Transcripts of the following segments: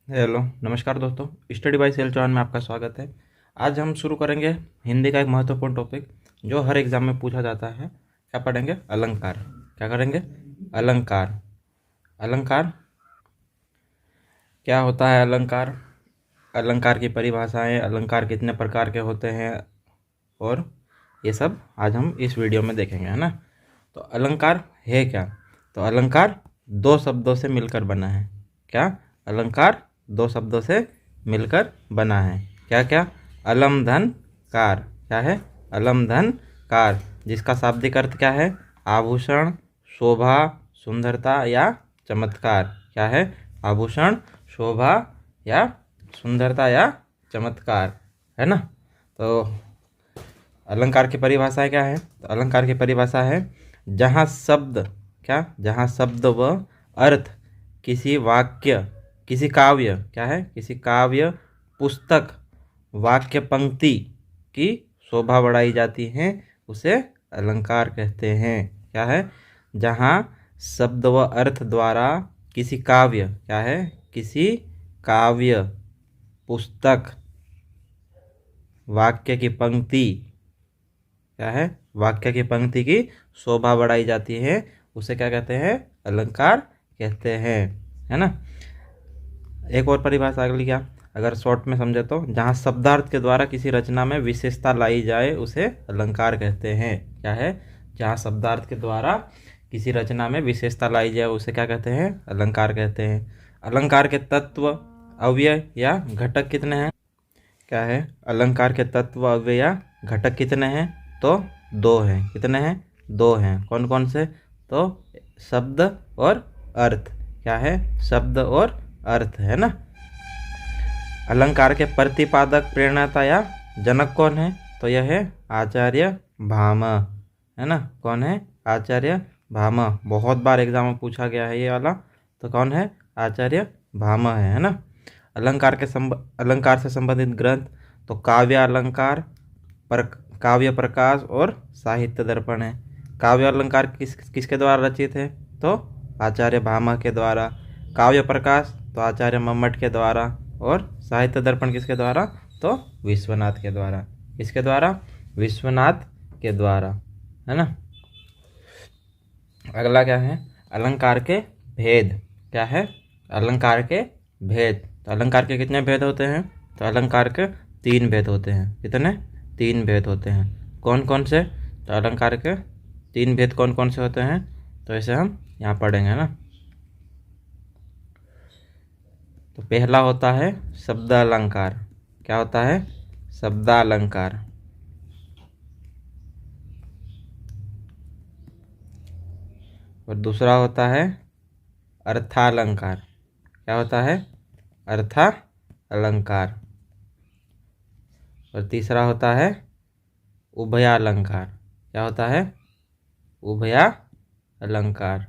Hello नमस्कार दोस्तों, study bye cell Chauhan में आपका स्वागत है। आज हम शुरू करेंगे हिंदी का एक महत्वपूर्ण टॉपिक जो हर एग्जाम में पूछा जाता है। क्या पढ़ेंगे? अलंकार। क्या करेंगे? अलंकार। अलंकार क्या होता है? अलंकार, अलंकार की परिभाषाएं, अलंकार कितने प्रकार के होते हैं, और ये सब आज हम इस वीडियो में देखेंगे, है ना। तो अलंकार है क्या? तो अलंकार दो शब्दों से मिलकर बना है। क्या? अलंकार दो शब्दों से मिलकर बना है। क्या क्या? अलम धन कार। क्या है? अलम धन कार, जिसका शाब्दिक अर्थ क्या है? आभूषण, शोभा, सुंदरता या चमत्कार। क्या है? आभूषण, शोभा या सुंदरता या चमत्कार, है ना। तो अलंकार की परिभाषा क्या है? तो अलंकार की परिभाषा है जहाँ शब्द, क्या, जहाँ शब्द व अर्थ किसी वाक्य, किसी काव्य, क्या है, किसी काव्य, पुस्तक, वाक्य, पंक्ति की शोभा बढ़ाई जाती है, उसे अलंकार कहते हैं। क्या है? जहाँ शब्द व अर्थ द्वारा किसी काव्य, क्या है, किसी काव्य, पुस्तक, वाक्य की पंक्ति, क्या है, वाक्य की पंक्ति की शोभा बढ़ाई जाती है, उसे क्या कहते हैं? अलंकार कहते हैं, है ना। एक और परिभाषा अगली, क्या, अगर शॉर्ट में समझे तो जहाँ शब्दार्थ के द्वारा किसी रचना में विशेषता लाई जाए उसे अलंकार कहते हैं। क्या है? जहाँ शब्दार्थ के द्वारा किसी रचना में विशेषता लाई जाए उसे क्या कहते हैं? अलंकार कहते हैं। अलंकार के तत्व, अव्यय या घटक कितने हैं? क्या है? अलंकार के तत्व, अव्यय या घटक कितने हैं? तो दो हैं। कितने हैं? दो हैं। कौन कौन से? तो शब्द और अर्थ। क्या है? शब्द और अर्थ, है ना। अलंकार के प्रतिपादक, प्रेरणाता या जनक कौन है? तो यह है आचार्य भामा, है ना। कौन है? आचार्य भामा। बहुत बार एग्जाम में पूछा गया है ये वाला। तो कौन है? आचार्य भामा है ना। अलंकार से संबंधित ग्रंथ तो काव्य अलंकार, पर काव्य प्रकाश और साहित्य दर्पण है। काव्य अलंकार किसके द्वारा रचित है? तो आचार्य भामा के द्वारा। काव्य प्रकाश तो आचार्य मम्मट के द्वारा। और साहित्य दर्पण किसके द्वारा? तो विश्वनाथ के द्वारा। किसके द्वारा? विश्वनाथ के द्वारा, है ना। अगला क्या है? अलंकार के भेद। क्या है? अलंकार के भेद। तो अलंकार के कितने भेद होते हैं? तो अलंकार के 3 भेद होते हैं। कितने? 3 भेद होते हैं। कौन कौन से? तो अलंकार के 3 भेद कौन कौन से होते हैं? तो इसे हम यहाँ पढ़ेंगे ना। तो पहला होता है शब्द अलंकार। क्या होता है? शब्दालंकार। और दूसरा होता है अर्थालंकार। क्या होता है? अर्था अलंकार। और तीसरा होता है उभयालंकार। क्या होता है? उभया अलंकार।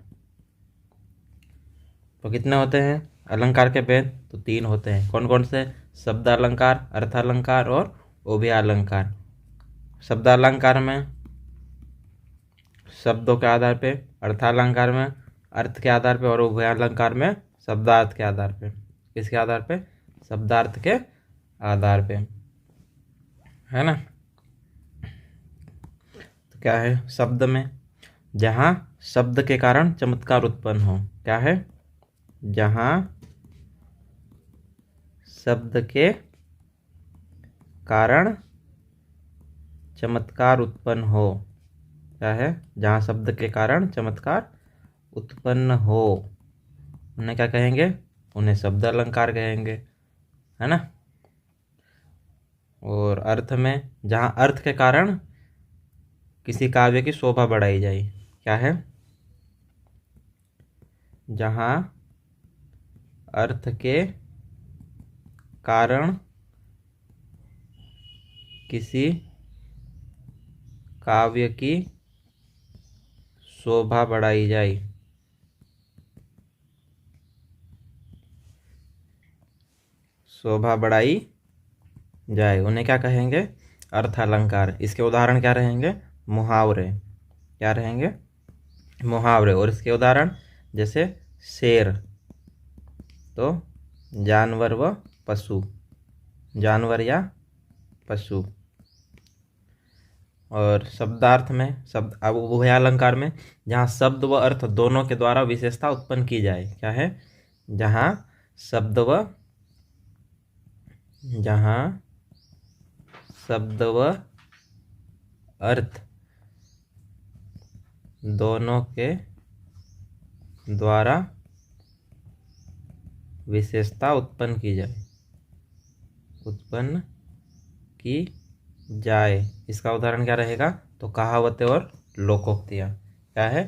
तो कितने होते हैं अलंकार के भेद? तो 3 होते हैं। कौन कौन से? शब्दालंकार, अर्थालंकार और उभयालंकार। शब्दालंकार में शब्दों के आधार पे, अर्थालंकार में अर्थ के आधार पे, और उभयालंकार में शब्दार्थ के आधार पे। किसके आधार पे? शब्दार्थ के आधार पे, है ना। तो क्या है? शब्द में जहाँ शब्द के कारण चमत्कार उत्पन्न हो। क्या है? जहाँ शब्द के कारण चमत्कार उत्पन्न हो। क्या है? जहाँ शब्द के कारण चमत्कार उत्पन्न हो, उन्हें क्या कहेंगे? उन्हें शब्द अलंकार कहेंगे, है ना। और अर्थ में जहाँ अर्थ के कारण किसी काव्य की शोभा बढ़ाई जाए। क्या है? जहाँ अर्थ के कारण किसी काव्य की शोभा बढ़ाई जाए। शोभा बढ़ाई जाए, उन्हें क्या कहेंगे? अर्थालंकार। इसके उदाहरण क्या रहेंगे? मुहावरे। क्या रहेंगे? मुहावरे। और इसके उदाहरण जैसे शेर, तो जानवर व पशु, जानवर या पशु। और शब्दार्थ में, शब्द अब उभयालंकार में जहाँ शब्द व अर्थ दोनों के द्वारा विशेषता उत्पन्न की जाए, क्या है, जहाँ शब्द व अर्थ दोनों के द्वारा विशेषता उत्पन्न की जाए। इसका उदाहरण क्या रहेगा, तो कहावतें और लोकोक्तियाँ। क्या है,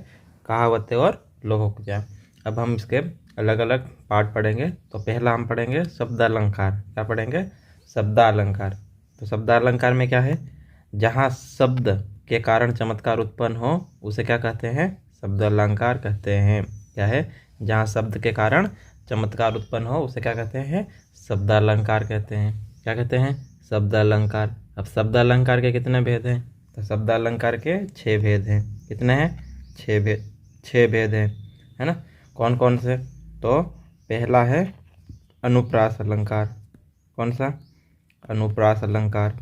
कहावतें और लोकोक्तियाँ। अब हम इसके अलग अलग पार्ट पढ़ेंगे। तो पहला हम पढ़ेंगे शब्दालंकार। क्या पढ़ेंगे, शब्दालंकार। तो शब्दालंकार में क्या है, जहाँ शब्द के कारण चमत्कार उत्पन्न हो उसे क्या कहते हैं, शब्दालंकार कहते हैं। क्या है, जहाँ शब्द के कारण चमत्कार उत्पन्न हो उसे क्या कहते हैं, शब्दालंकार कहते हैं। क्या कहते हैं, शब्दालंकार। अब शब्दालंकार के कितने भेद हैं, तो शब्दालंकार के 6 भेद हैं। कितने हैं, 6 भेद हैं, है ना। कौन कौन से, तो पहला है अनुप्रास अलंकार। कौन सा, अनुप्रास अलंकार।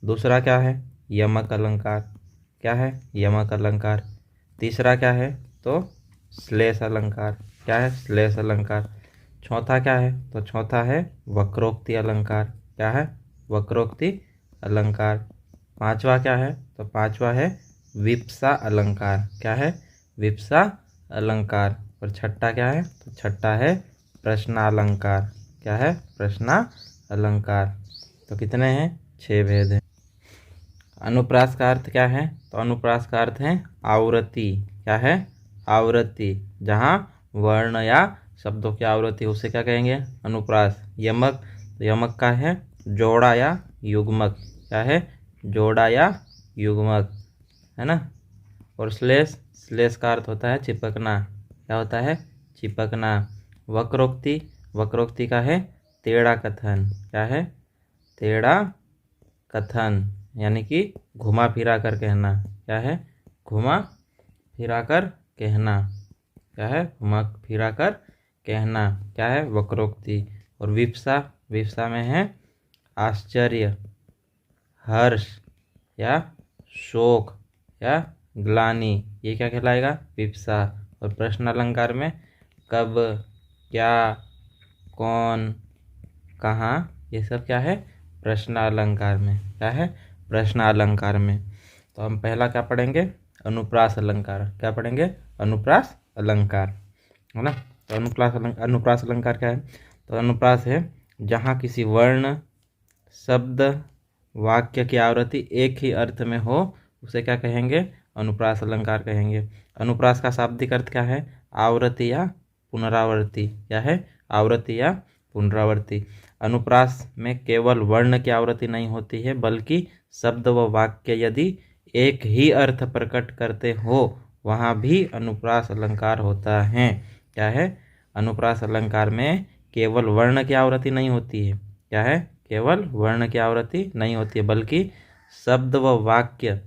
दूसरा क्या है, यमक अलंकार। क्या है, यमक अलंकार। तीसरा क्या है, तो श्लेष अलंकार। क्या है, श्लेष अलंकार। चौथा क्या है, तो चौथा है वक्रोक्ति अलंकार। क्या है, वक्रोक्ति अलंकार। पांचवा क्या है, तो पांचवा है विप्सा अलंकार। क्या है, विप्सा अलंकार। और छठा क्या है, तो छठा है प्रश्नालंकार। क्या है, प्रश्नालंकार। तो कितने हैं, 6 भेद हैं। अनुप्रास का अर्थ क्या है, तो अनुप्रास का अर्थ है आवृत्ति। क्या है, आवृत्ति। जहाँ वर्ण या शब्दों की आवृत्ति उसे क्या कहेंगे, अनुप्रास। यमक, तो यमक का है जोड़ा या युग्मक। क्या है, जोड़ा या युग्मक, है ना। और श्लेष, श्लेष का अर्थ होता है चिपकना। क्या होता है, चिपकना। वक्रोक्ति, वक्रोक्ति का है टेढ़ा कथन। क्या है, टेढ़ा कथन, यानी कि घुमा फिरा कर कहना। क्या है, घुमा फिरा कर कहना। क्या है, घुमा फिरा कर कहना। क्या है, वक्रोक्ति। और विप्सा, विप्सा में है आश्चर्य, हर्ष या शोक या ग्लानि। ये क्या कहलाएगा, विप्सा। और प्रश्न अलंकार में कब, क्या, कौन, कहाँ, ये सब क्या है, प्रश्न अलंकार में। क्या है, प्रश्न अलंकार में। तो हम पहला क्या पढ़ेंगे, अनुप्रास अलंकार। क्या पढ़ेंगे, अनुप्रास अलंकार, है ना। तो अनुप्रास अलंकार क्या है, तो अनुप्रास है जहाँ किसी वर्ण, शब्द, वाक्य की आवृत्ति एक ही अर्थ में हो उसे क्या कहेंगे, अनुप्रास अलंकार कहेंगे। अनुप्रास का शाब्दिक अर्थ क्या है, आवृत्ति या पुनरावृत्ति। क्या है, आवृत्ति या पुनरावृत्ति। अनुप्रास में केवल वर्ण की आवृत्ति नहीं होती है, बल्कि शब्द व वाक्य यदि एक ही अर्थ प्रकट करते हो वहाँ भी अनुप्रास अलंकार होता है। क्या है, अनुप्रास अलंकार में केवल वर्ण की आवृत्ति नहीं होती है। क्या है, केवल वर्ण की आवृत्ति नहीं होती है, बल्कि शब्द व वाक्य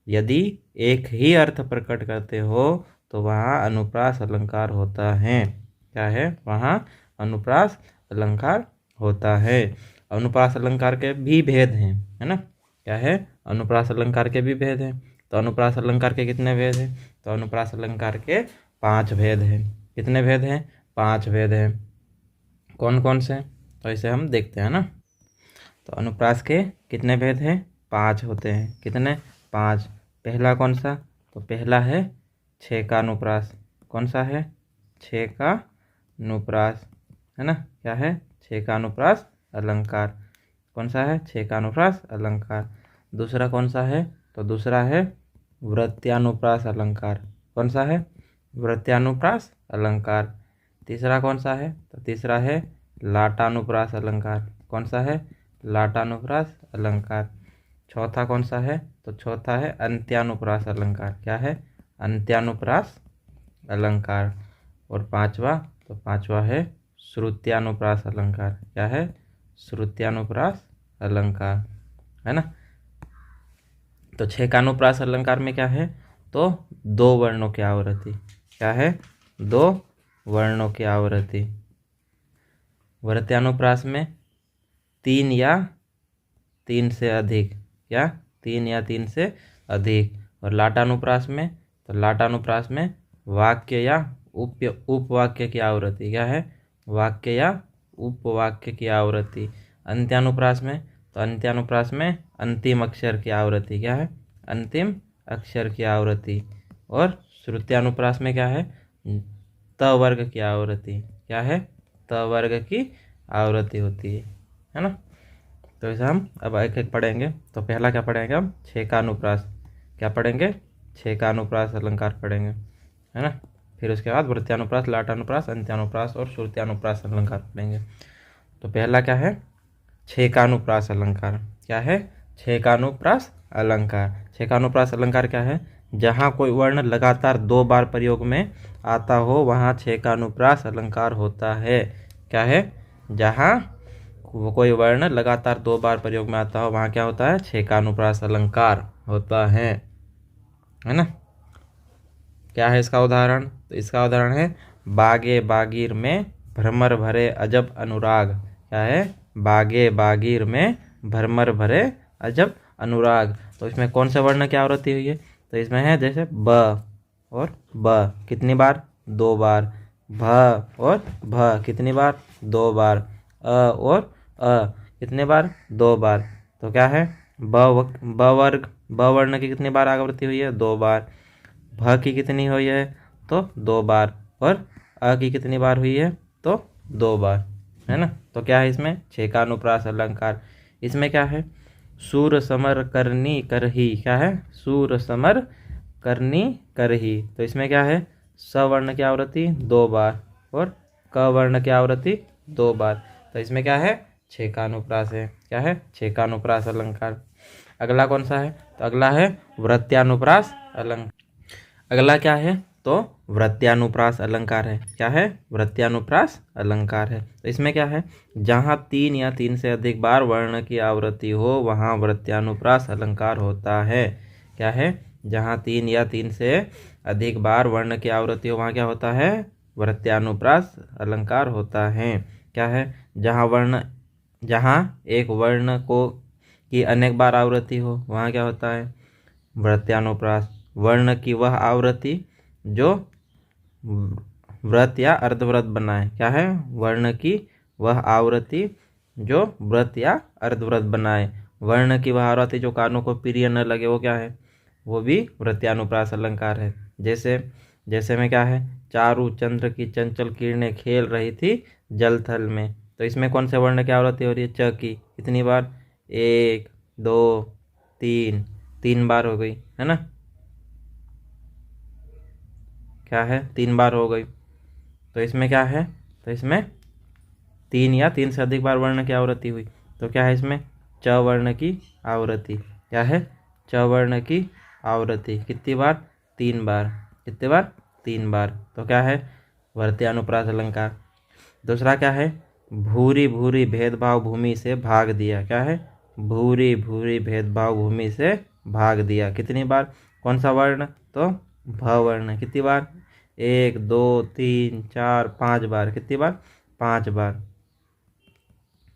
यदि एक ही अर्थ प्रकट करते हो तो वहाँ अनुप्रास अलंकार होता है। क्या है, वहाँ अनुप्रास अलंकार होता है। अनुप्रास अलंकार के भी भेद हैं, है ना। क्या है, अनुप्रास अलंकार के भी भेद हैं। तो अनुप्रास अलंकार के कितने भेद हैं, तो अनुप्रास अलंकार के 5 भेद हैं। कितने भेद हैं, 5 भेद हैं। कौन कौन से, तो इसे हम देखते हैं ना। तो अनुप्रास के कितने भेद हैं, 5 होते हैं। कितने, 5। पहला कौन सा, तो पहला है 6 का अनुप्रास। कौन सा है, 6 का अनुप्रास, है ना। क्या है, 6 का अनुप्रास अलंकार। कौन सा है, 6 का अनुप्रास अलंकार। दूसरा कौन सा है, तो दूसरा है वृत्यानुप्रास अलंकार। कौन सा है, वृत्यानुप्रास अलंकार। तीसरा कौन सा है, तो तीसरा है लाटानुप्रास अलंकार। कौन सा है, लाटानुप्रास अलंकार। चौथा कौन सा है, तो चौथा है अंत्यानुप्रास अलंकार। क्या है, अंत्यानुप्रास अलंकार। और पांचवा, तो पांचवा है श्रुत्यानुप्रास अलंकार। क्या है, श्रुत्यानुप्रास अलंकार, है ना। तो 6 का अनुप्रास अलंकार में क्या है, तो 2 वर्णों की आवृत्ति। क्या है, 2 वर्णों की आवृत्ति। वृत्यानुप्रास में 3 या 3 से अधिक, या 3 या 3 से अधिक। और लाटानुप्रास में, तो लाटानुप्रास में वाक्य या उपवाक्य की आवृत्ति, क्या है, वाक्य या उपवाक्य की आवृत्ति। अंत्यानुप्रास में, तो अंत्यानुप्रास में अंतिम अक्षर की आवृत्ति, क्या है, अंतिम अक्षर की आवृत्ति। और श्रुत्यानुप्रास में क्या है, त वर्ग की आवृत्ति, क्या है, त वर्ग की आवृत्ति होती है ना। तो इसे हम अब एक एक पढ़ेंगे। तो पहला क्या पढ़ेंगे हम, छेकानुप्रास। क्या पढ़ेंगे, छेकानुप्रास अलंकार पढ़ेंगे, है ना। फिर उसके बाद वृत्यानुप्रास, लाटानुप्रास, अंत्यानुप्रास और श्रुत्यानुप्रास अलंकार पढ़ेंगे। तो पहला क्या है, छेकानुप्रास अलंकार। क्या है, छेकानुप्रास अलंकार। छेकानुप्रास अलंकार क्या है, जहाँ कोई वर्ण लगातार 2 बार प्रयोग में आता हो वहाँ छेकानुप्रास अलंकार होता है। क्या है, जहाँ कोई वर्ण लगातार 2 बार प्रयोग में आता हो वहाँ क्या होता है, छेकानुप्रास अलंकार होता है ना। क्या है इसका उदाहरण, तो इसका उदाहरण है बागे बागीर में भ्रमर भरे अजब अनुराग। क्या है, बागे बागीर में भ्रमर भरे अजब अनुराग। तो इसमें कौन से वर्ण की आवृत्ति हुई है, तो इसमें है जैसे ब और ब, कितनी बार, 2 बार। भ और भ कितनी बार, 2 बार। और कितने बार, 2 बार। तो क्या है, ब वर्ण की कितनी बार आवृत्ति हुई है, 2 बार। भ की कितनी हुई है, तो 2 बार। और अ की कितनी बार हुई है, तो 2 बार, है ना। तो क्या है इसमें, छेकानुप्रास अलंकार। इसमें क्या है, सूर समर करनी करही। क्या है, सूर समर करनी करही। तो इसमें क्या है, स वर्ण की आवृत्ति 2 बार और क वर्ण की आवृत्ति 2 बार। तो इसमें क्या है, छेकानुप्रास है। क्या है, छेकानुप्रास अलंकार। अगला कौन सा है, तो अगला है वृत्यानुप्रास अलंकार। अगला क्या है, तो वृत्यानुप्रास अलंकार है। क्या है, वृत्यानुप्रास अलंकार है। तो इसमें क्या है, जहाँ 3 या 3 से अधिक बार वर्ण की आवृत्ति हो वहाँ वृत्यानुप्रास अलंकार होता है। क्या है, जहाँ 3 या 3 से अधिक बार वर्ण की आवृत्ति हो वहाँ क्या होता है, वृत्यानुप्रास अलंकार होता है। क्या है, जहाँ एक वर्ण की अनेक बार आवृत्ति हो वहाँ क्या होता है, वृत्यानुप्रास। वर्ण की वह आवृत्ति जो व्रत या अर्धव्रत बनाए। क्या है, वर्ण की वह आवृत्ति जो व्रत या अर्धव्रत बनाए। वर्ण की वह आवृत्ति जो कानों को प्रिय न लगे वो क्या है, वो भी वृत्यानुप्रास अलंकार है। जैसे में क्या है, चारु चंद्र की चंचल किरणें खेल रही थी जल थल में। तो इसमें कौन से वर्ण की आवृत्ति हो रही है, च की। कितनी बार, 1 2 3 बार हो गई, है ना। क्या है, 3 बार हो गई। तो इसमें क्या है, तो इसमें 3 या 3 से अधिक बार वर्ण की आवृत्ति हुई। तो क्या है इसमें, च वर्ण की आवृत्ति। क्या है, च वर्ण की आवृत्ति कितनी बार, 3 बार। कितने बार, 3 बार। तो क्या है, वृत्यानुप्रास अलंकार। दूसरा क्या है, भूरी भूरी भेदभाव भूमि से भाग दिया। क्या है, भूरी भूरी भेदभाव भूमि से भाग दिया। कितनी बार, कौन सा वर्ण, तो भ वर्ण। कितनी बार, 1 2 3 4 5 बार। कितनी बार, 5 बार।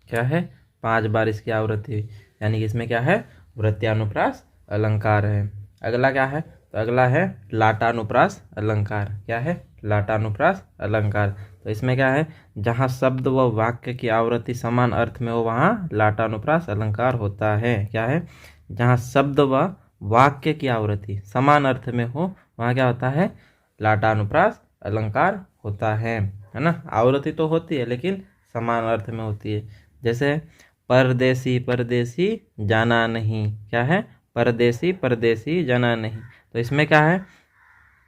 क्या है, 5 बार इसकी आवृत्ति हुई। यानी कि इसमें क्या है, वृत्यानुप्रास अलंकार है। अगला क्या है, तो अगला है लाटानुप्रास अलंकार। क्या है, लाटानुप्रास अलंकार। तो इसमें क्या है, जहाँ शब्द व वाक्य की आवृत्ति समान अर्थ में हो वहाँ लाटानुप्रास अलंकार होता है। क्या है, जहाँ शब्द व वाक्य की आवृत्ति समान अर्थ में हो वहाँ क्या होता है, लाटानुप्रास अलंकार होता है ना। आवृत्ति तो होती है लेकिन समान अर्थ में होती है। जैसे परदेसी परदेसी जाना नहीं। क्या है, परदेसी परदेसी जाना नहीं। तो इसमें क्या है,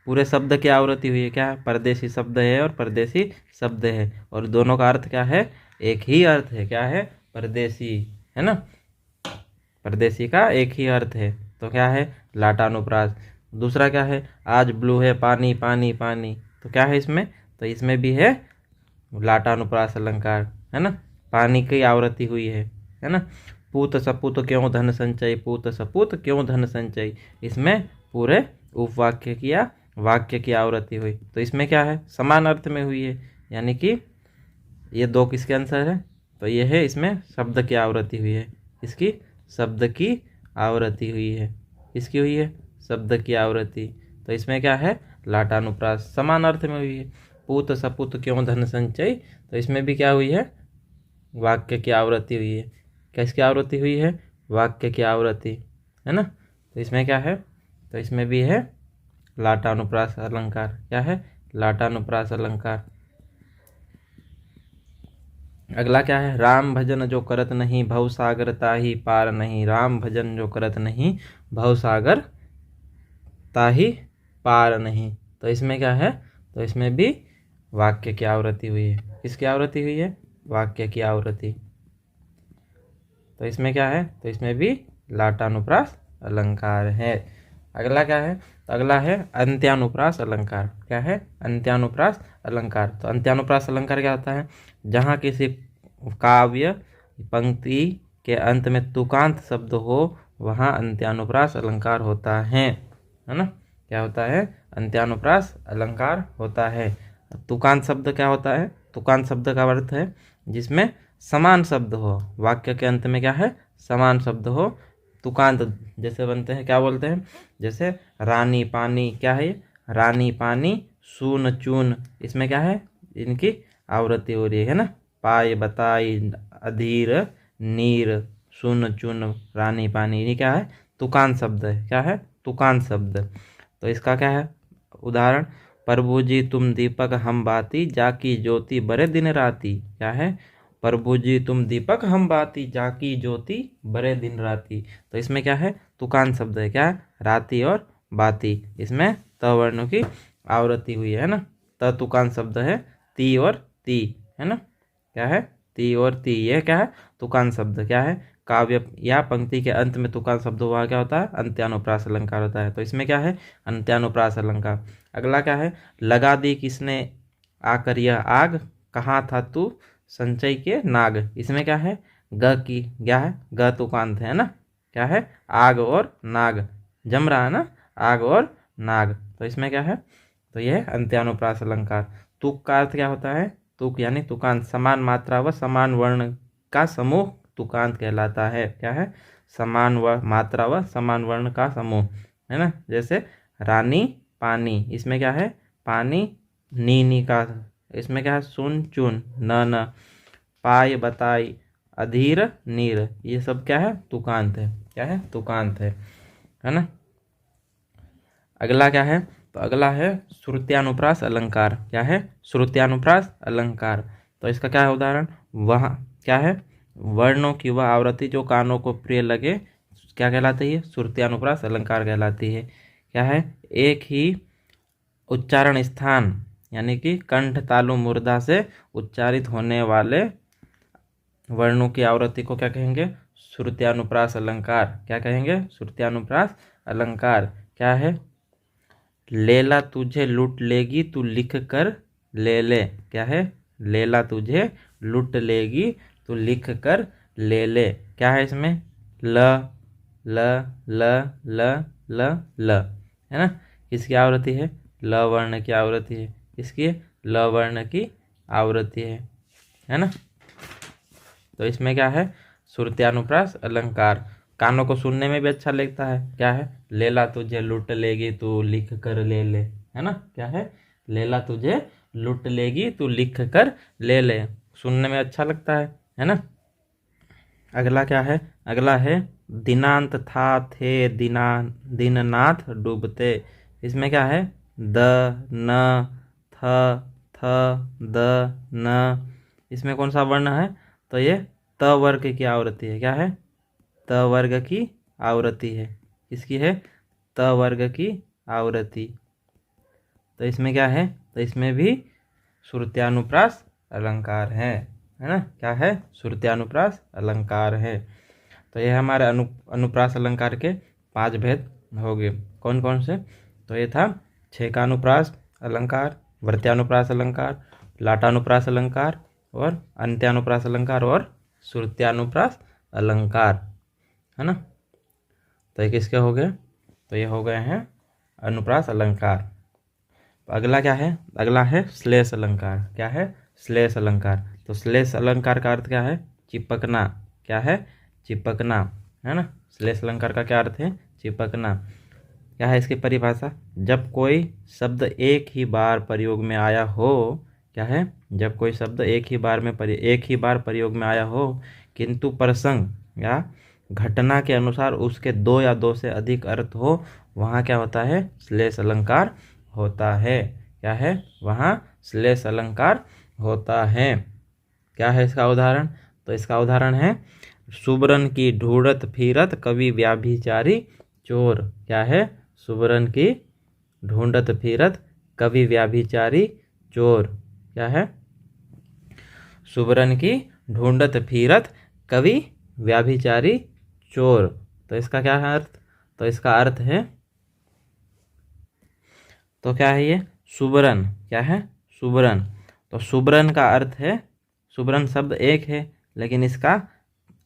पूरे शब्द की आवृत्ति हुई है। क्या है, परदेसी शब्द है और परदेसी शब्द है और दोनों का अर्थ क्या है, एक ही अर्थ है। क्या है, परदेसी, है ना, परदेसी का एक ही अर्थ है। तो क्या है, लाटानुप्रास। दूसरा क्या है, आज ब्लू है पानी पानी पानी। तो क्या है इसमें, तो इसमें भी है लाटानुप्रास अलंकार, है ना। पानी की आवृत्ति हुई है ना। पूत सपूत क्यों धन संचय, पूत सपूत क्यों धन संचय। इसमें पूरे उपवाक्य की या वाक्य की आवृत्ति हुई। तो इसमें क्या है, समान अर्थ में हुई है। यानी कि ये दो किसके आंसर है? तो ये है, इसमें शब्द की आवृत्ति हुई है, इसकी शब्द की आवृत्ति हुई है, इसकी हुई है शब्द की आवृत्ति। तो इसमें क्या है? लाटानुप्रास, समान अर्थ में हुई है। पूत सपूत क्यों धन संचय, तो इसमें भी क्या हुई है? वाक्य की आवृत्ति हुई है। किसकी आवृत्ति हुई है? वाक्य की आवृत्ति, है ना। तो इसमें क्या है? तो इसमें भी है लाटानुप्रास अलंकार। क्या है? लाटानुप्रास अलंकार। अगला क्या है? राम भजन जो करत नहीं, भव सागर ताही पार नहीं। राम भजन जो करत नहीं, भव सागर ताही पार नहीं। तो इसमें क्या है? तो इसमें भी वाक्य की आवृत्ति हुई है। किसकी आवृत्ति हुई है? वाक्य की आवृत्ति। तो इसमें क्या है? तो इसमें भी लाटानुप्रास अलंकार है। अगला क्या है? तो अगला है अंत्यानुप्रास अलंकार। क्या है? अंत्यानुप्रास अलंकार। तो अंत्यानुप्रास अलंकार क्या होता है? जहाँ किसी काव्य पंक्ति के अंत में तुकांत शब्द हो, वहाँ अंत्यानुप्रास अलंकार होता है ना। क्या होता है? अंत्यानुप्रास अलंकार होता है। तुकांत शब्द क्या होता है? तुकांत शब्द का अर्थ है जिसमें समान शब्द हो, वाक्य के अंत में क्या है? समान शब्द हो। तुकांत जैसे बनते हैं, क्या बोलते हैं? जैसे रानी पानी, क्या है ये? रानी पानी सून चून, इसमें क्या है? इनकी आवृत्ति हो रही है ना। पाय बताई अधीर नीर सुन चुन रानी पानी, ये क्या है? तुकांत शब्द है। क्या है? तुकांत शब्द। तो इसका क्या है उदाहरण? प्रभु जी तुम दीपक हम बाती, जाकी ज्योति बड़े दिन राती। क्या है? प्रभु जी तुम दीपक हम बाती, जाकी ज्योति बड़े दिन राती। तो इसमें क्या है? तुकांत शब्द है। क्या है? राती और बाती, इसमें त वर्णों की आवृत्ति हुई है ना। त तुकांत शब्द है, ती और ती, है ना। क्या है? ती और ती, ये क्या है? तुकांत शब्द। क्या है? काव्य या पंक्ति के अंत में तुकांत शब्द हुआ, क्या होता है? अंत्यानुप्रास अलंकार होता है। तो इसमें क्या है? अंत्यानुप्रास अलंकार। अगला क्या है? लगा दी किसने आकर यह आग, कहाँ था तू संचय के नाग। इसमें क्या है? ग की, क्या है? ग तुकांत है ना। क्या है? आग और नाग जम रहा है ना, आग और नाग। तो इसमें क्या है? तो यह है अंत्यानुप्रास अलंकार। तुक का अर्थ क्या होता है? तुक यानी तुकांत, समान मात्रा व समान वर्ण का समूह तुकांत कहलाता है। क्या है? समान व मात्रा व समान वर्ण का समूह, है ना। जैसे रानी पानी, इसमें क्या है? पानी नी का, इसमें क्या है? सुन चुन न। पाय बताई अधीर नीर, ये सब क्या है? तुकांत है। क्या है? तुकांत है ना। अगला क्या है? तो अगला है श्रुत्यानुप्रास अलंकार। क्या है? श्रुत्यानुप्रास अलंकार। तो इसका क्या है उदाहरण? वह क्या है? वर्णों की वह आवृत्ति जो कानों को प्रिय लगे, क्या कहलाती है? श्रुत्यानुप्रास अलंकार कहलाती है। क्या है? एक ही उच्चारण स्थान यानी कि कंठ तालु मुर्दा से उच्चारित होने वाले वर्णों की आवृत्ति को क्या कहेंगे? श्रुत्यानुप्रास अलंकार। क्या कहेंगे? श्रुत्यानुप्रास अलंकार। क्या है? लेला तुझे लूट लेगी तू लिख कर ले ले। क्या है? लेला तुझे लूट लेगी तू लिख कर ले ले। क्या है इसमें? ल ल ल ल ल ल, है ना। किसकी आवृत्ति है? ल वर्ण की आवृत्ति है। किसकी? ल वर्ण की आवृत्ति है ना। तो इसमें क्या है? श्रुत्यानुप्रास अलंकार। कानों को सुनने में भी अच्छा लगता है। क्या है? लेला तुझे लूट लेगी तू लिख कर ले ले, है ना। क्या है? लेला तुझे लूट लेगी तू लिख कर ले ले, सुनने में अच्छा लगता है ना। अगला क्या है? अगला है दिनांत था थे दिना दीननाथ डूबते। इसमें क्या है? द न थ द न, इसमें कौन सा वर्ण है? तो ये त वर्ग की आवृत्ति है। क्या है? त वर्ग की आवृत्ति है। किसकी है? त वर्ग की आवृत्ति। तो इसमें क्या है? तो इसमें भी श्रुत्यानुप्रास अलंकार है ना। क्या है? श्रुत्यानुप्रास अलंकार है। तो यह हमारे अनुप्रास अलंकार के 5 भेद हो गए। कौन कौन से? तो ये था छेकानुप्रास अलंकार, वर्त्यानुप्रास अलंकार, लाटानुप्रास अलंकार और अंत्यानुप्रास अलंकार और श्रुत्यानुप्रास अलंकार, है ना। तो ये किसके हो गए? तो ये हो गए हैं अनुप्रास अलंकार। तो अगला क्या है? अगला है श्लेष अलंकार। क्या है? श्लेष अलंकार। तो श्लेष अलंकार का अर्थ क्या है? चिपकना। क्या है? चिपकना, है ना। श्लेष अलंकार का क्या अर्थ है? चिपकना। क्या है इसकी परिभाषा? जब कोई शब्द एक ही बार प्रयोग में आया हो। क्या है? जब कोई शब्द एक ही बार प्रयोग में आया हो, किंतु प्रसंग या घटना के अनुसार उसके दो या दो से अधिक अर्थ हो, वहाँ क्या होता है? श्लेष अलंकार होता है। क्या है? वहाँ श्लेष अलंकार होता है। क्या है इसका उदाहरण? तो इसका उदाहरण है सुबरन की ढूंढत फिरत कवि व्याभिचारी चोर। क्या है? सुबरन की ढूंढत फिरत कवि व्याभिचारी चोर। क्या है? सुबरन की ढूंढत फिरत कवि व्याभिचारी चोर। तो इसका क्या है अर्थ? तो इसका अर्थ है, तो क्या है ये? सुबरन। क्या है? सुबरन। तो सुबरन का अर्थ है, सुबरन शब्द एक है लेकिन इसका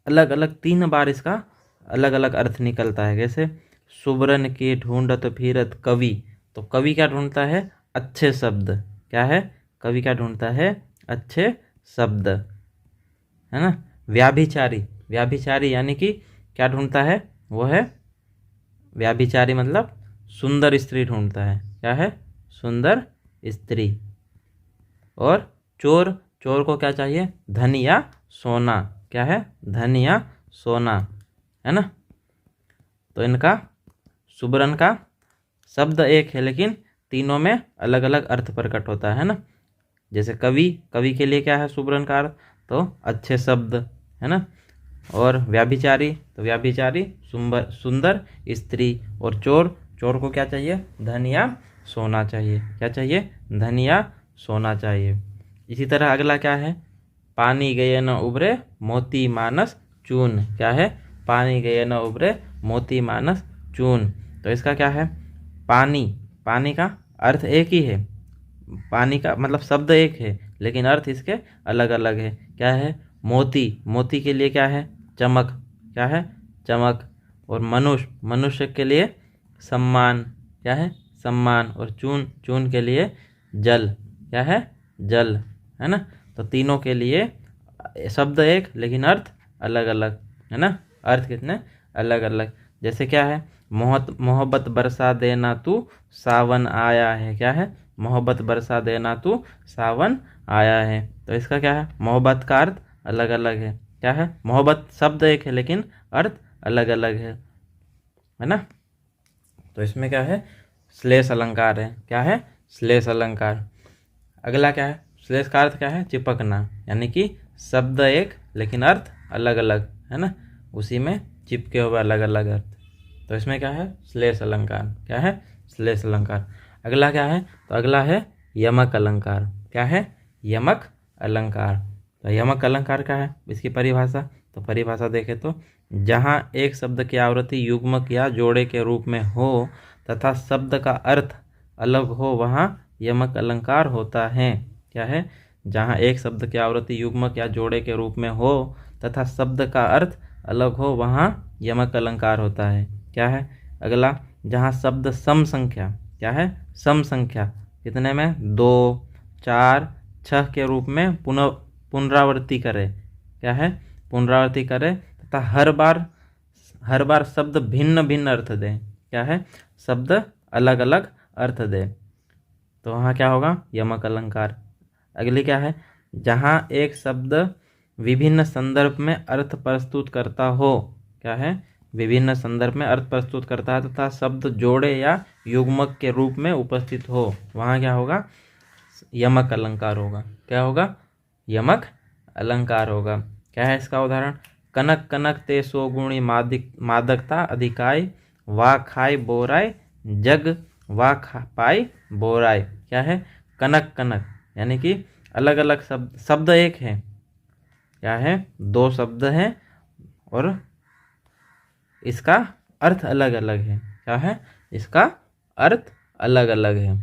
अलग अलग 3 बार इसका अलग अलग अर्थ निकलता है। कैसे? सुबरन की ढूंढत फिरत कवि। तो कवि क्या ढूंढता है? अच्छे शब्द। क्या है? कवि क्या ढूंढता है? अच्छे शब्द, है ना। व्याभिचारी, व्याभिचारी यानी कि क्या ढूंढता है? वो है व्याभिचारी मतलब सुंदर स्त्री ढूंढता है। क्या है? सुंदर स्त्री। और चोर, चोर को क्या चाहिए? धन या सोना। क्या है? धन या सोना, है ना। तो इनका सुबरन का शब्द एक है लेकिन तीनों में अलग अलग अर्थ प्रकट होता है ना। जैसे कवि, कवि के लिए क्या है सुबरन का अर्थ? तो अच्छे शब्द, है ना। और व्याभिचारी, तो व्याभिचारी सुंदर स्त्री। और चोर, चोर को क्या चाहिए? धन या सोना चाहिए। क्या चाहिए? धन या सोना चाहिए। इसी तरह अगला क्या है? पानी गए न उभरे मोती मानस चून। क्या है? पानी गए न उभरे मोती मानस चून। तो इसका क्या है? पानी, पानी का अर्थ एक ही है, पानी का मतलब शब्द एक है लेकिन अर्थ इसके अलग अलग है। क्या है? मोती, मोती के लिए क्या है? चमक। क्या है? चमक। और मनुष्य, मनुष्य के लिए सम्मान। क्या है? सम्मान। और चून, चून के लिए जल। क्या है? जल, है ना। तो तीनों के लिए शब्द एक लेकिन अर्थ अलग अलग, है ना। अर्थ कितने अलग अलग। जैसे क्या है? मोहब्बत बरसा देना तू सावन आया है। क्या है? मोहब्बत बरसा देना तू सावन आया है। तो इसका क्या है? मोहब्बत का अर्थ अलग अलग है। क्या है? मोहब्बत शब्द एक है लेकिन अर्थ अलग अलग है ना। तो इसमें क्या है? श्लेष अलंकार है। क्या है? श्लेष अलंकार। अगला क्या है? श्लेष का अर्थ क्या है? चिपकना, यानी कि शब्द एक लेकिन अर्थ अलग अलग, है ना। उसी में चिपके हुए अलग अलग अर्थ। तो इसमें क्या है? श्लेष अलंकार। क्या है? श्लेष अलंकार। अगला क्या है? तो अगला है यमक अलंकार। क्या है? यमक अलंकार। तो यमक अलंकार क्या है? इसकी परिभाषा, तो परिभाषा देखें तो जहाँ एक शब्द की आवृत्ति युग्मक या जोड़े के रूप में हो तथा शब्द का अर्थ अलग हो, वहाँ यमक अलंकार होता है। क्या है? जहाँ एक शब्द की आवृत्ति युग्मक या जोड़े के रूप में हो तथा शब्द का अर्थ अलग हो, वहाँ यमक अलंकार होता है। क्या है? अगला, जहाँ शब्द सम संख्या, क्या है? सम संख्या कितने में? 2, 4, 6 के रूप में पुनरावृत्ति करे। क्या है? पुनरावृत्ति करे तथा हर बार शब्द भिन्न भिन्न अर्थ दे। क्या है? शब्द अलग अलग अर्थ दे, तो वहाँ क्या होगा? यमक अलंकार। अगली क्या है? जहाँ एक शब्द विभिन्न संदर्भ में अर्थ प्रस्तुत करता हो। क्या है? विभिन्न संदर्भ में अर्थ प्रस्तुत करता है तथा शब्द जोड़े या युग्मक के रूप में उपस्थित हो, वहाँ क्या होगा? यमक अलंकार होगा। क्या होगा? यमक अलंकार होगा। क्या है इसका उदाहरण? कनक कनक ते सो गुणी मादकता अधिकाय, वा खाय बोराय जग वा पाई बोराय। क्या है? कनक कनक यानी कि अलग अलग शब्द एक है। क्या है? 2 शब्द हैं और इसका अर्थ अलग अलग है। क्या है? इसका अर्थ अलग अलग है,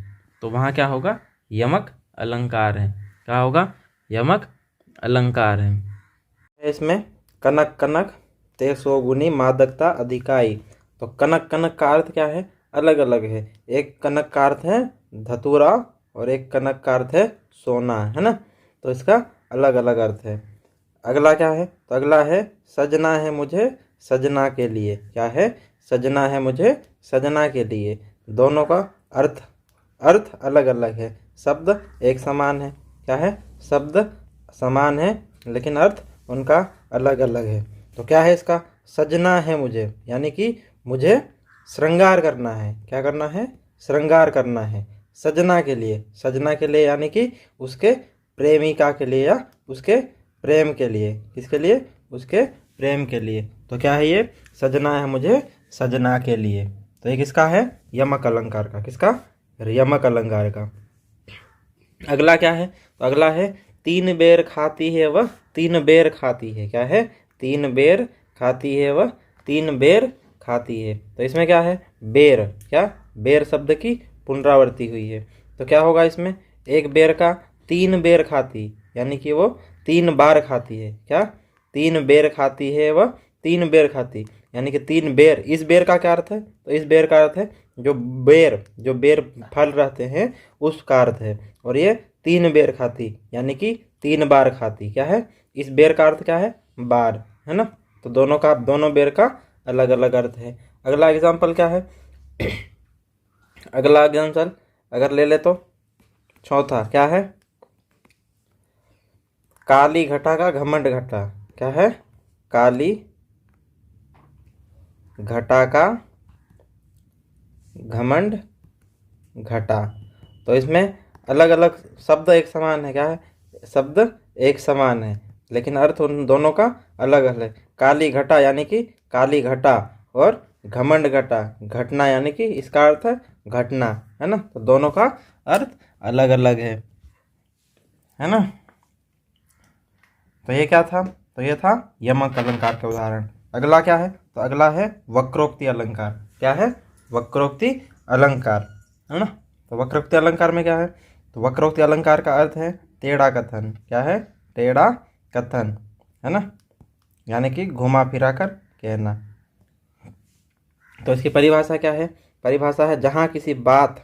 तो वहाँ क्या होगा? यमक अलंकार है। क्या होगा? यमक अलंकार है। इसमें कनक कनक ते सो गुनी मादकता अधिकाई। तो कनक कनक का अर्थ क्या है? अलग अलग है। एक कनक का अर्थ है धतूरा और एक कनक का अर्थ है सोना, है ना। तो इसका अलग अलग अर्थ है। अगला क्या है? तो अगला है सजना है मुझे सजना के लिए। क्या है? सजना है मुझे सजना के लिए। दोनों का अर्थ अर्थ अलग अलग है, शब्द एक समान है। क्या है? शब्द समान है लेकिन अर्थ उनका अलग अलग है। तो क्या है इसका? सजना है मुझे यानी कि मुझे श्रृंगार करना है। क्या करना है? श्रृंगार करना है। सजना के लिए, सजना के लिए यानी कि उसके प्रेमिका के लिए या उसके प्रेम के लिए। किसके लिए? उसके प्रेम के लिए। तो क्या है ये? सजना है मुझे सजना के लिए। तो ये किसका है? यमक अलंकार का। किसका? यमक अलंकार का। अगला क्या है? तो अगला है तीन बेर खाती है वह तीन बेर खाती है। क्या है? तीन बेर खाती है वह तीन बेर खाती है। तो इसमें क्या है? बेर। क्या? बेर शब्द की पुनरावृत्ति हुई है। तो क्या होगा इसमें? एक बेर का तीन बेर खाती यानी कि वो 3 बार खाती है। क्या? 3 बेर खाती है वह 3 बेर खाती यानी कि 3 बेर। इस बेर का क्या अर्थ है? तो इस बेर का अर्थ है जो बेर फल रहते हैं उसका अर्थ है। और ये 3 बेर खाती यानी कि 3 बार खाती। क्या है? इस बेर का अर्थ क्या है? बार, है ना। तो दोनों बेर का अलग अलग अर्थ है। अगला एग्जाम्पल क्या है? अगला एग्जाम्पल अगर ले ले तो चौथा क्या है? काली घटा का घमंड घटा। क्या है? काली घटा का घमंड घटा। तो इसमें अलग अलग शब्द एक समान है। क्या है? शब्द एक समान है लेकिन अर्थ उन दोनों का अलग अलग है। काली घटा यानी कि काली घटा और घमंड घटा घटना यानी कि इसका अर्थ है घटना, है ना। तो दोनों का अर्थ अलग अलग है ना। तो ये क्या था? तो ये था यमक अलंकार के उदाहरण। अगला क्या है? तो अगला है वक्रोक्ति अलंकार। क्या है? वक्रोक्ति अलंकार, है ना। तो वक्रोक्ति अलंकार में क्या है? तो वक्रोक्ति अलंकार का अर्थ है टेढ़ा कथन। क्या है? टेढ़ा कथन, है ना, यानी कि घुमा फिरा कर कहना। तो इसकी परिभाषा क्या है? परिभाषा है जहाँ किसी बात,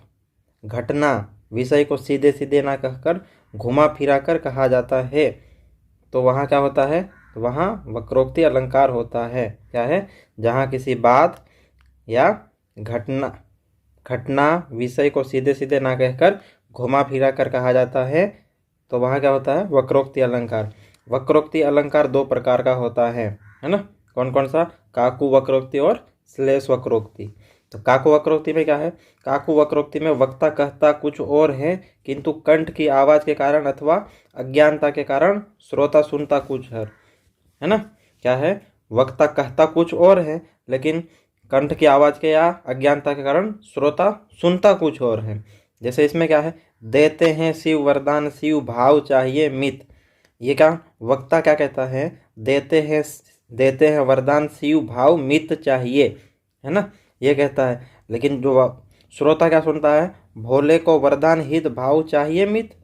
घटना, विषय को सीधे सीधे ना कहकर घुमा फिरा कर कहा जाता है तो वहाँ क्या होता है? तो वहाँ वक्रोक्ति अलंकार होता है। क्या है? जहाँ किसी बात या घटना विषय को सीधे सीधे ना कहकर घुमा फिरा कर कहा जाता है तो वहाँ क्या होता है? वक्रोक्ति अलंकार। वक्रोक्ति अलंकार 2 प्रकार का होता है ना। कौन कौन सा? काकू वक्रोक्ति और श्लेष वक्रोक्ति। तो काकू वक्रोक्ति में क्या है? काकू वक्रोक्ति में वक्ता कहता कुछ और है किंतु कंठ की आवाज के कारण अथवा अज्ञानता के कारण श्रोता सुनता कुछ है ना। क्या है? वक्ता कहता कुछ और है लेकिन कंठ की आवाज के या अज्ञानता के कारण श्रोता सुनता कुछ और है। जैसे इसमें क्या है? देते हैं शिव वरदान शिव भाव चाहिए मित। ये क्या? वक्ता क्या कहता है? देते हैं वरदान शिव भाव मित चाहिए, है ना, ये कहता है। लेकिन जो श्रोता क्या सुनता है? भोले को वरदान हित भाव चाहिए मित।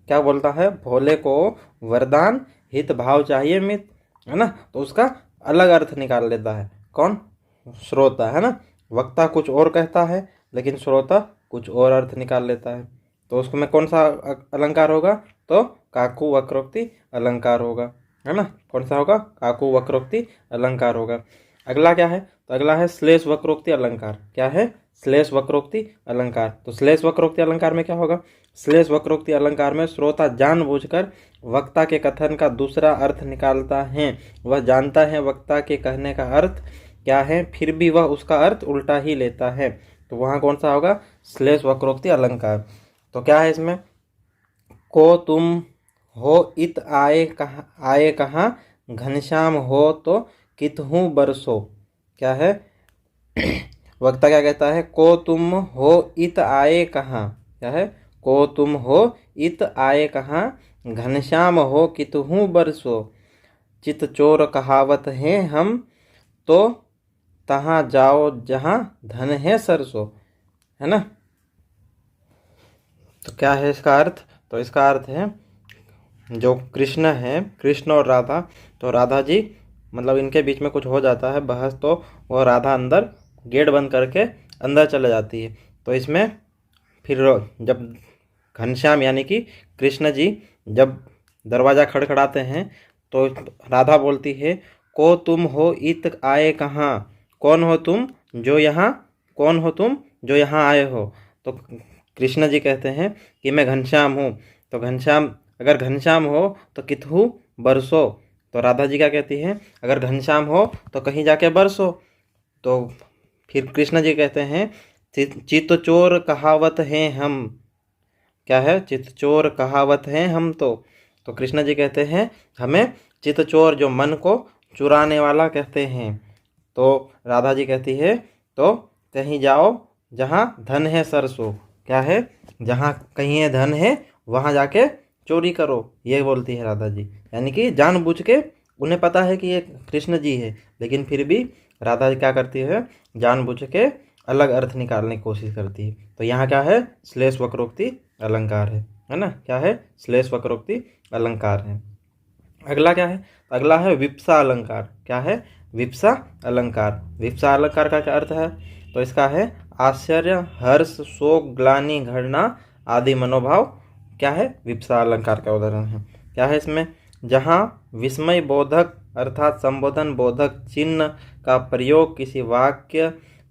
क्या बोलता है? भोले को वरदान हित भाव चाहिए मित, है ना। तो उसका अलग अर्थ निकाल लेता है। कौन? श्रोता, है ना। वक्ता कुछ और कहता है लेकिन श्रोता कुछ और अर्थ निकाल लेता है। तो उसको में कौन सा अलंकार होगा? तो काकू वक्रोक्ति अलंकार होगा, है ना। कौन सा होगा? काकू वक्रोक्ति अलंकार होगा। अगला क्या है? तो अगला है श्लेष वक्रोक्ति अलंकार। क्या है? श्लेष वक्रोक्ति अलंकार। तो श्लेष वक्रोक्ति अलंकार में क्या होगा? श्लेष वक्रोक्ति अलंकार में श्रोता जानबूझकर वक्ता के कथन का दूसरा अर्थ निकालता है। वह जानता है वक्ता के कहने का अर्थ क्या है, फिर भी वह उसका अर्थ उल्टा ही लेता है। तो वहाँ कौन सा होगा? श्लेष वक्रोक्ति अलंकार। तो क्या है इसमें? को तुम हो इत आए कहाँ घनश्याम हो तो कितहूँ बरसो। क्या है? वक्ता क्या कहता है? को तुम हो इत आए कहाँ। क्या है? को तुम हो इत आए कहाँ घनश्याम हो कितहूँ बरसो। चित चोर कहावत है हम तो तहाँ जाओ जहाँ धन है सरसों, है ना। तो क्या है इसका अर्थ? तो इसका अर्थ है जो कृष्ण है, कृष्ण और राधा, तो राधा जी मतलब इनके बीच में कुछ हो जाता है बहस, तो वो राधा अंदर गेट बंद करके अंदर चले जाती है। तो इसमें फिर जब घनश्याम यानी कि कृष्ण जी जब दरवाज़ा खड़खड़ाते हैं तो राधा बोलती है, को तुम हो इत आए कहाँ, कौन हो तुम जो यहाँ, कौन हो तुम जो यहाँ आए हो। तो कृष्ण जी कहते हैं कि मैं घनश्याम हूँ। तो घनश्याम, अगर घनश्याम हो तो कितहु बरसो। तो राधा जी क्या कहती हैं, अगर घनश्याम हो तो कहीं जाके बरसो। तो फिर कृष्ण जी कहते हैं, चित चोर कहावत हैं हम, क्या है, चित चोर कहावत हैं हम। तो कृष्ण जी कहते हैं हमें चित चोर, जो मन को चुराने वाला, कहते हैं। तो राधा जी कहती है, तो कहीं जाओ जहाँ धन है सरसों, क्या है, जहाँ कहीं है धन है वहाँ जाके चोरी करो, ये बोलती है राधा जी। यानी कि जानबूझ के, उन्हें पता है कि ये कृष्ण जी है, लेकिन फिर भी राधा जी क्या करती है, जानबूझ के अलग अर्थ निकालने की कोशिश करती है। तो यहाँ क्या है, श्लेष वक्रोक्ति अलंकार है ना, क्या है, श्लेष वक्रोक्ति अलंकार है। अगला क्या है, अगला है विप्सा अलंकार। क्या है, विप्सा अलंकार। विप्सा अलंकार का क्या अर्थ है, तो इसका है आश्चर्य, हर्ष, शोक, ग्लानि, घृणा आदि मनोभाव, क्या है, विप्सा अलंकार का उदाहरण है। क्या है इसमें, जहाँ विस्मय बोधक अर्थात संबोधन बोधक चिन्ह का प्रयोग किसी वाक्य,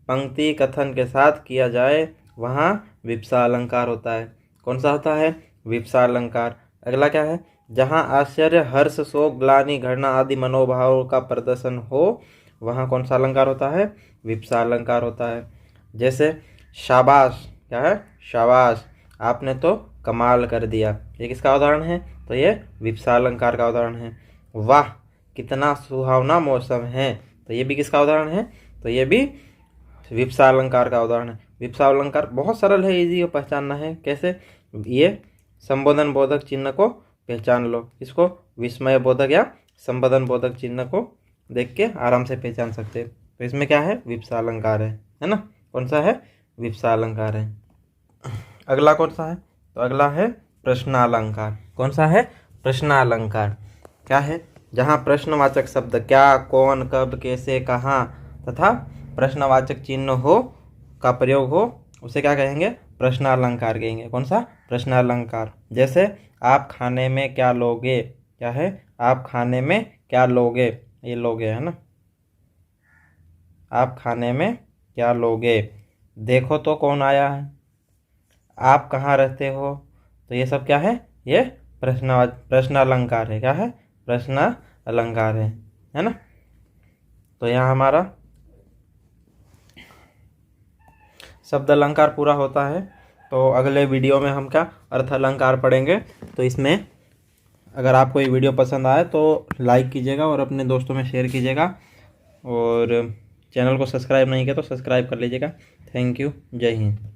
पंक्ति, कथन के साथ किया जाए वहाँ विप्सा अलंकार होता है। कौन सा होता है, विप्सा अलंकार। अगला क्या है, जहाँ आश्चर्य, हर्ष, शोक, ग्लानि, घृणा आदि मनोभाव का प्रदर्शन हो वहाँ कौन सा अलंकार होता है, विप्सा अलंकार होता है। जैसे शाबाश, क्या है, शाबाश, आपने तो कमाल कर दिया, ये किसका उदाहरण है, तो ये विप्सा अलंकार का उदाहरण है। वाह कितना सुहावना मौसम है, तो ये भी किसका उदाहरण है, तो ये भी विप्सा अलंकार का उदाहरण है। विप्सा अलंकार बहुत सरल है, इजी पहचानना है। कैसे, ये संबोधन बोधक चिन्ह को पहचान लो, इसको विस्मय बोधक या संबोधन बोधक चिन्ह को देख के आराम से पहचान सकते हैं। तो इसमें क्या है, विप्सा अलंकार है ना। कौन सा है, विप्सा अलंकार है। अगला कौन सा है, तो अगला है प्रश्नालंकार। कौन सा है, प्रश्नालंकार। क्या है, जहाँ प्रश्नवाचक शब्द क्या, कौन, कब, कैसे, कहाँ तथा प्रश्नवाचक चिन्ह हो का प्रयोग हो उसे क्या कहेंगे, प्रश्नालंकार कहेंगे। कौन सा, प्रश्नालंकार। जैसे आप खाने में क्या लोगे, क्या है, आप खाने में क्या लोगे, ये लोगे है ना, आप खाने में क्या लोगे, देखो तो कौन आया है, आप कहाँ रहते हो, तो ये सब क्या है, ये प्रश्न अलंकार है। क्या है, प्रश्न अलंकार है ना। तो यहाँ हमारा शब्द अलंकार पूरा होता है। तो अगले वीडियो में हम क्या अर्थ अलंकार पढ़ेंगे। तो इसमें अगर आपको ये वीडियो पसंद आए तो लाइक कीजिएगा और अपने दोस्तों में शेयर कीजिएगा, और चैनल को सब्सक्राइब नहीं किया तो सब्सक्राइब कर लीजिएगा। थैंक यू, जय हिंद।